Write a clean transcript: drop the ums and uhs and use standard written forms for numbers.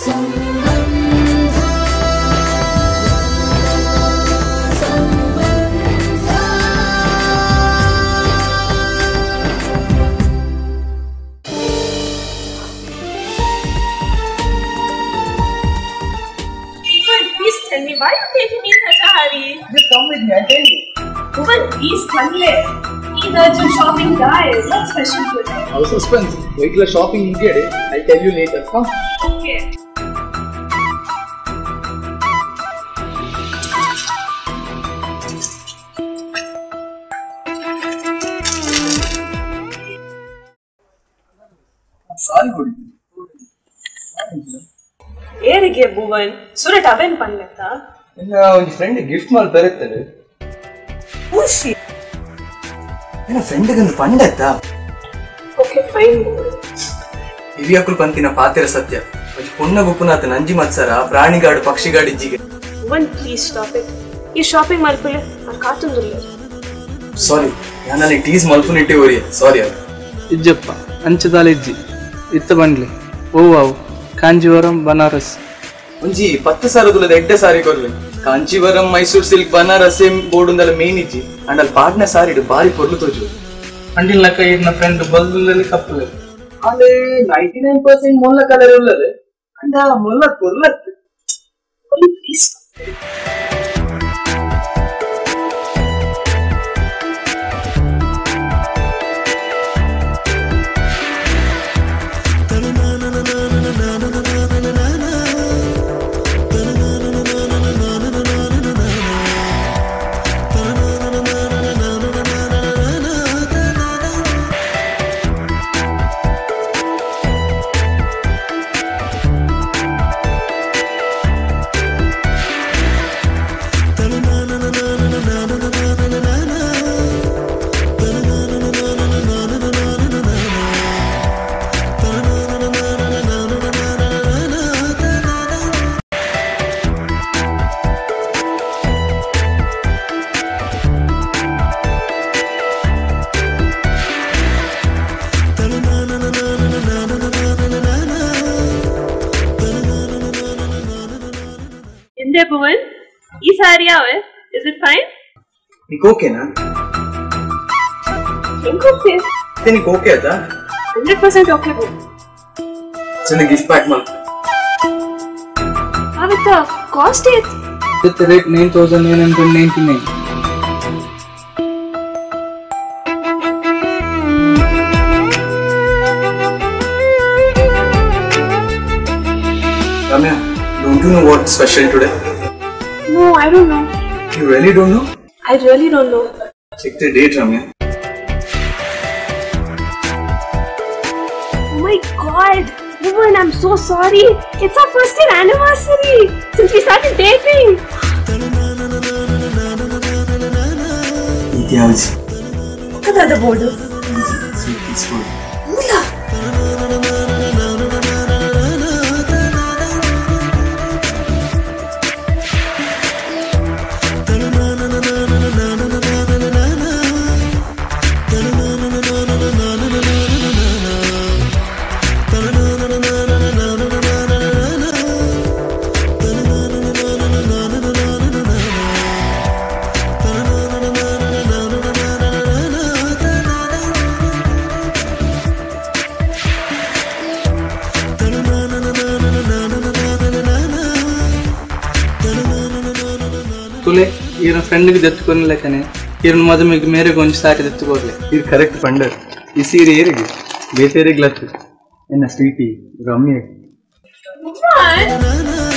Tell me, why are you taking me in such a hurry? Just come with me, I'll tell you. Bhuvan, please, come here. He's a shopping guy. What's special to him? Our suspense. Wait till shopping you get it. I'll tell you later. Come. Okay. Sorry, good. ಏರಿಗೆ Bhuvan ಸುರಟ್ ಅವೇನ್ ಪನ್ಲೆತ್ತಾ ಒಂದು friend gift ಮಾಡಿ ಬರುತ್ತದೆ ಖುಷಿ ನನ್ನ ಫ್ರೆಂಡ್ಗೆ ಒಂದು ಪಂಡೆತ್ತಾ okay fine ಹಿರಿಯಕ್ಕಳು ಪಂತಿನ ಪಾತಿರ ಸತ್ಯ ಒಂದು ಪುಣ್ಣ ಗುಪ್ಪುನಾಥ ನಂಜಿ ಮತ್ಸರ ಪ್ರಾಣಿಗಾಡು ಪಕ್ಷಿಗಾಡು ಇಜ್ಜಿಗೆ Bhuvan please stop it ಈ ಶಾಪಿಂಗ್ ಮಲ್ಪಲೆ ನಾನು ಕಾತುಂದಿಲ್ಲ ಸಾರಿ ನಾನಲ್ಲಿ ಟೀಸ್ ಮಲ್ಪುನಿಟ್ಟೆ ಓರಿ ಸಾರಿ ಅದು ಇಜ್ಜಪ್ಪ ಅಂಚದಾಲ ಇಜ್ಜಿ ಇತ್ತ ಬಂಡ್ಲಿ ಓ ವಾವು ಕಾಂಜೀವರಂ ಬನಾರಸ್ ಒಂಜಿ 10,000 ಎಡ್ಡೆ ಸಾರಿ ಕೊರ್ಲೆ Kanchivaram Mysuru silk Banaras border main ಇಜ್ಜಿ ಅಂಡ್ ಅಲ್ಲಿ ಪಾಟ್ನ ಸಾರಿ ಬಾರಿ ಕೊರ್ಲು ತೋಜು ಅಂಡಿಲ್ ನಕ್ಕ ಇನ್ನ ಫ್ರೆಂಡ್ ಬಲ್ದಲ್ಲಿ ಕಪ್ಪಲೆ ಅದೇ 99% ಮೊಲ್ಲ ಕಲರ್ ಉಳ್ಳದೆ ಅಂಡ ಮೊಲ್ಲ ಕೊರ್ಲತ್ please Bhuvan, this saree is it fine? It's okay, na? It's okay. It's okay, da? 100% okay, Bhuvan. It's a gift pack, man. How with the cost is? With the rate 9,999. Ramya, don't you know what's special today? No, I don't know. You really don't know? I really don't know. Check the date, Ramya. Oh my god! Bhuvan, I'm so sorry. It's our first year anniversary since we started dating. Ityavji. Look at the board. Sweet, peaceful. तुले even friend की दत्तुकोने लेकने even मधु में मेरे गोंज सारी दत्तुकोले ये correct funder इसी रेरेगे बेटेरे ग्लत है ना स्वीटी रम्य Bhuvan!